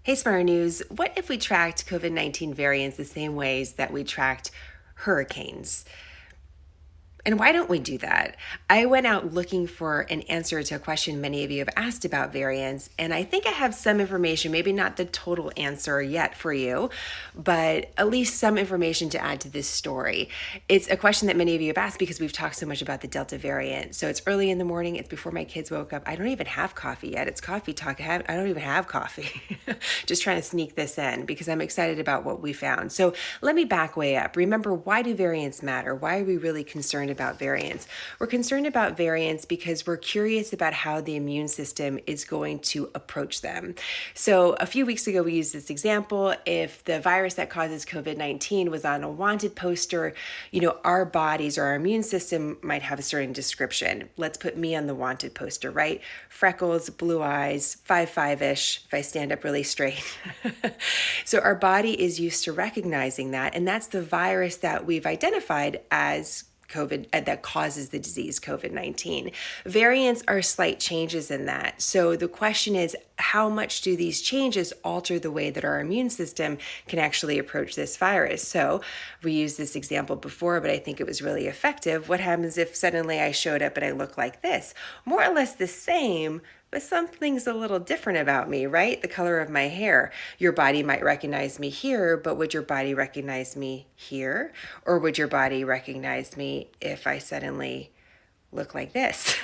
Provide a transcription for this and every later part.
Hey, Smart News. What if we tracked COVID-19 variants the same ways that we tracked hurricanes? And why don't we do that? I went out looking for an answer to a question many of you have asked about variants, and I think I have some information, maybe not the total answer yet for you, but at least some information to add to this story. It's a question that many of you have asked because we've talked so much about the Delta variant. So it's early in the morning, it's before my kids woke up. I don't even have coffee yet. It's coffee talk. I don't even have coffee. Just trying to sneak this in because I'm excited about what we found. So let me back way up. Remember, why do variants matter? Why are we really concerned about variants? We're concerned about variants because we're curious about how the immune system is going to approach them. So a few weeks ago, we used this example. If the virus that causes COVID-19 was on a wanted poster, our bodies or our immune system might have a certain description. Let's put me on the wanted poster, right? Freckles, blue eyes, 5'5"-ish, if I stand up really straight. So our body is used to recognizing that, and that's the virus that we've identified as COVID that causes the disease COVID-19. Variants are slight changes in that. So the question is, how much do these changes alter the way that our immune system can actually approach this virus? So we used this example before, but I think it was really effective. What happens if suddenly I showed up and I look like this? More or less the same, but something's a little different about me, right? The color of my hair. Your body might recognize me here, but would your body recognize me here? Or would your body recognize me if I suddenly look like this?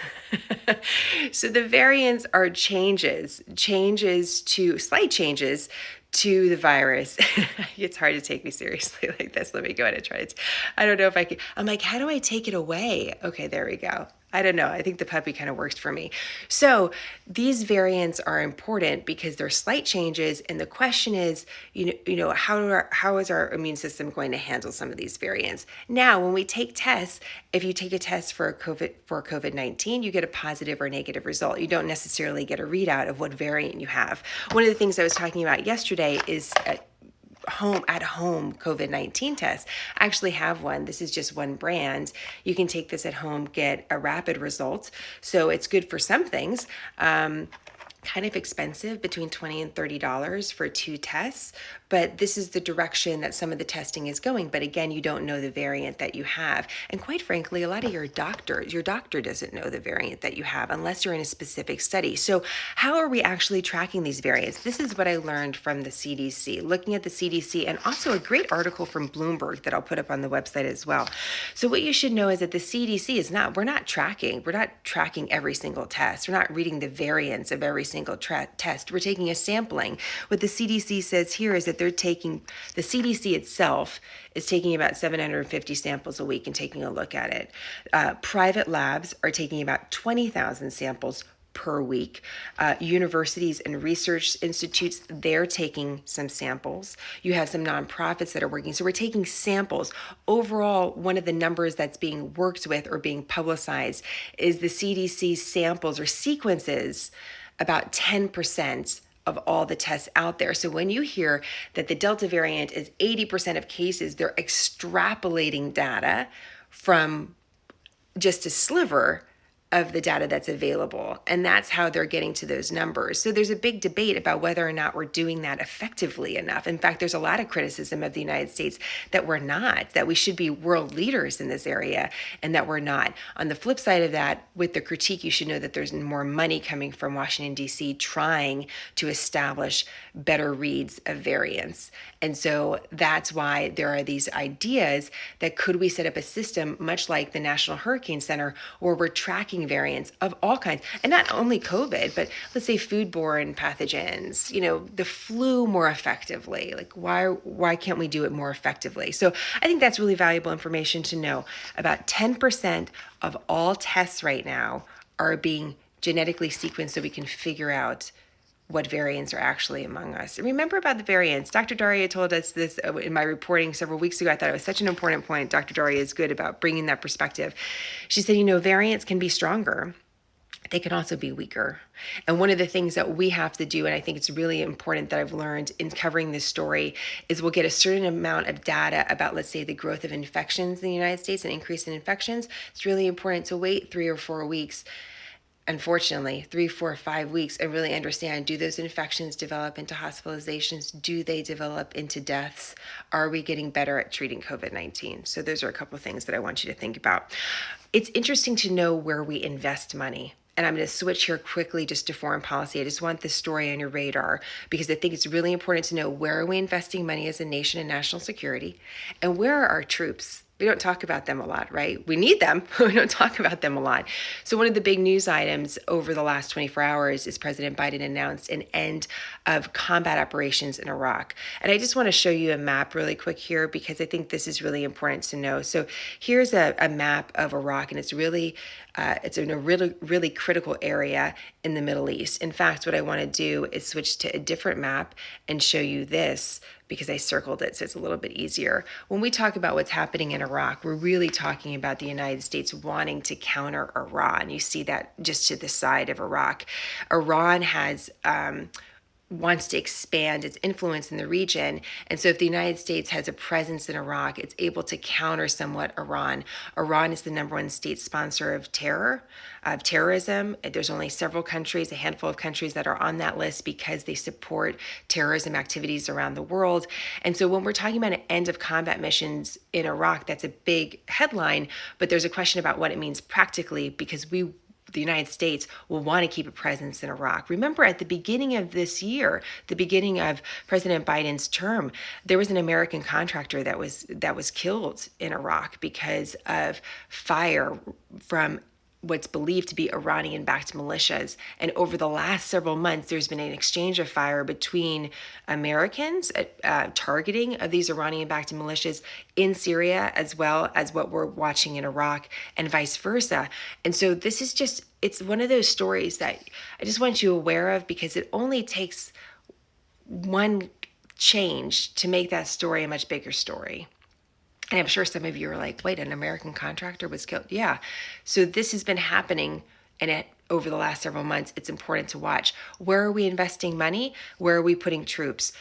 So the variants are slight changes to the virus. It's hard to take me seriously like this. Let me go ahead and try it. I don't know if I can. I'm like, how do I take it away? Okay, there we go. I don't know. I think the puppy kind of works for me. So these variants are important because they're slight changes. And the question is, how is our immune system going to handle some of these variants? Now, when we take tests, if you take a test for COVID-19, you get a positive or negative result. You don't necessarily get a readout of what variant you have. One of the things I was talking about yesterday is at home COVID-19 test. I actually have one. This is just one brand. You can take this at home, get a rapid result. So it's good for some things. Kind of expensive, between $20 and $30 for 2 tests, but this is the direction that some of the testing is going. But again, you don't know the variant that you have. And quite frankly, a lot of your doctor doesn't know the variant that you have unless you're in a specific study. So how are we actually tracking these variants? This is what I learned from the CDC, looking at the CDC, and also a great article from Bloomberg that I'll put up on the website as well. So what you should know is that the CDC we're not tracking every single test. We're not reading the variants of every single test. We're taking a sampling. What the CDC says here is that the CDC itself is taking about 750 samples a week and taking a look at it. Private labs are taking about 20,000 samples per week. Universities and research institutes, they're taking some samples. You have some nonprofits that are working. So we're taking samples. Overall, one of the numbers that's being worked with or being publicized is the CDC samples or sequences about 10% of all the tests out there. So when you hear that the Delta variant is 80% of cases, they're extrapolating data from just a sliver of the data that's available. And that's how they're getting to those numbers. So there's a big debate about whether or not we're doing that effectively enough. In fact, there's a lot of criticism of the United States that we're not, that we should be world leaders in this area, and that we're not. On the flip side of that, with the critique, you should know that there's more money coming from Washington, D.C. trying to establish better reads of variants. And so that's why there are these ideas that could we set up a system much like the National Hurricane Center where we're tracking variants of all kinds, and not only COVID, but let's say foodborne pathogens, the flu more effectively. Like why can't we do it more effectively? So I think that's really valuable information to know. About 10% of all tests right now are being genetically sequenced so we can figure out what variants are actually among us. And remember about the variants. Dr. Daria told us this in my reporting several weeks ago. I thought it was such an important point. Dr. Daria is good about bringing that perspective. She said, variants can be stronger. They can also be weaker. And one of the things that we have to do, and I think it's really important that I've learned in covering this story, is we'll get a certain amount of data about, let's say, the growth of infections in the United States, an increase in infections. It's really important to wait 3 or 4 weeks unfortunately, 3, 4, 5 weeks and really understand, do those infections develop into hospitalizations? Do they develop into deaths? Are we getting better at treating COVID-19? So those are a couple of things that I want you to think about. It's interesting to know where we invest money. And I'm going to switch here quickly just to foreign policy. I just want this story on your radar because I think it's really important to know, where are we investing money as a nation in national security, and where are our troops? We don't talk about them a lot, right? We need them, but we don't talk about them a lot. So one of the big news items over the last 24 hours is President Biden announced an end of combat operations in Iraq. And I just want to show you a map really quick here because I think this is really important to know. So here's a map of Iraq, and it's really it's in a really critical area in the Middle East. In fact, what I want to do is switch to a different map and show you this, because I circled it so it's a little bit easier. When we talk about what's happening in Iraq, we're really talking about the United States wanting to counter Iran. You see that just to the side of Iraq. Iran has wants to expand its influence in the region. And so if the United States has a presence in Iraq, it's able to counter somewhat Iran. Iran is the #1 state sponsor of terrorism. There's only several countries, a handful of countries, that are on that list because they support terrorism activities around the world. And so when we're talking about an end of combat missions in Iraq, that's a big headline, but there's a question about what it means practically, because the United States will want to keep a presence in Iraq. Remember, at the beginning of this year, the beginning of President Biden's term, there was an American contractor that was killed in Iraq because of fire from what's believed to be Iranian-backed militias. And over the last several months, there's been an exchange of fire between Americans targeting of these Iranian-backed militias in Syria, as well as what we're watching in Iraq, and vice versa. And so this is just, it's one of those stories that I just want you aware of, because it only takes one change to make that story a much bigger story. And I'm sure some of you are like, wait, an American contractor was killed? Yeah. So this has been happening, and over the last several months, it's important to watch. Where are we investing money? Where are we putting troops?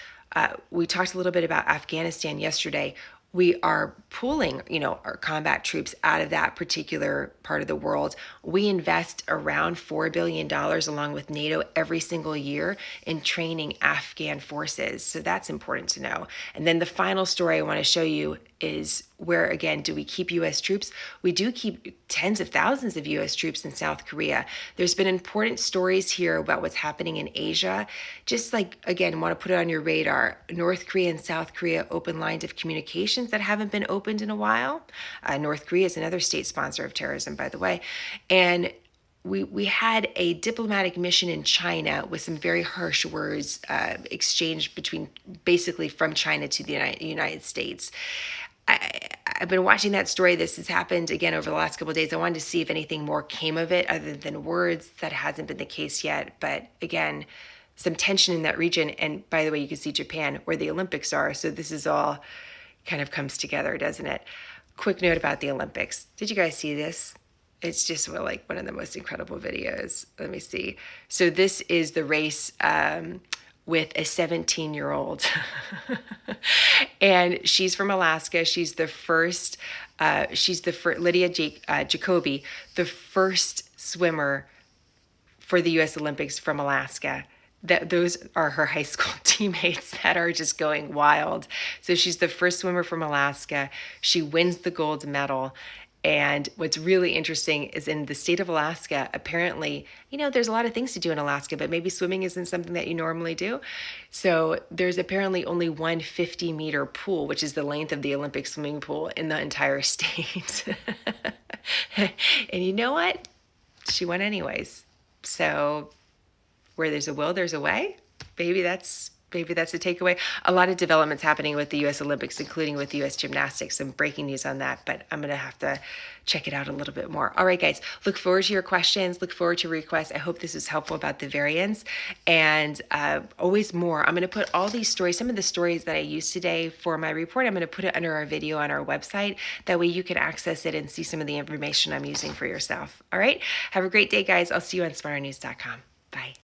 We talked a little bit about Afghanistan yesterday. We are pulling, our combat troops out of that particular part of the world. We invest around $4 billion along with NATO every single year in training Afghan forces. So that's important to know. And then the final story I want to show you is where, again, do we keep U.S. troops? We do keep tens of thousands of U.S. troops in South Korea. There's been important stories here about what's happening in Asia. Just like, again, want to put it on your radar. North Korea and South Korea open lines of communications that haven't been opened in a while. North Korea is another state sponsor of terrorism, by the way. And we had a diplomatic mission in China with some very harsh words exchanged basically from China to the United States. I've been watching that story. This has happened again over the last couple of days. I wanted to see if anything more came of it other than words. That hasn't been the case yet. But again, some tension in that region. And by the way, you can see Japan, where the Olympics are. So this is all kind of comes together, doesn't it? Quick note about the Olympics. Did you guys see this? It's just like one of the most incredible videos. Let me see. So this is the race with a 17-year-old. And she's from Alaska. She's the first, Lydia Jacoby, the first swimmer for the U.S. Olympics from Alaska. Those are her high school teammates that are just going wild. So she's the first swimmer from Alaska. She wins the gold medal. And what's really interesting is, in the state of Alaska, apparently, there's a lot of things to do in Alaska, but maybe swimming isn't something that you normally do. So there's apparently only one 50-meter pool, which is the length of the Olympic swimming pool in the entire state. And you know what? She won anyways. So where there's a will, there's a way. Maybe that's the takeaway. A lot of developments happening with the U.S. Olympics, including with U.S. gymnastics. Some breaking news on that, but I'm going to have to check it out a little bit more. All right, guys, look forward to your questions. Look forward to requests. I hope this was helpful about the variants, and always more. I'm going to put all these stories, some of the stories that I used today for my report, I'm going to put it under our video on our website. That way you can access it and see some of the information I'm using for yourself. All right, have a great day, guys. I'll see you on smarternews.com. Bye.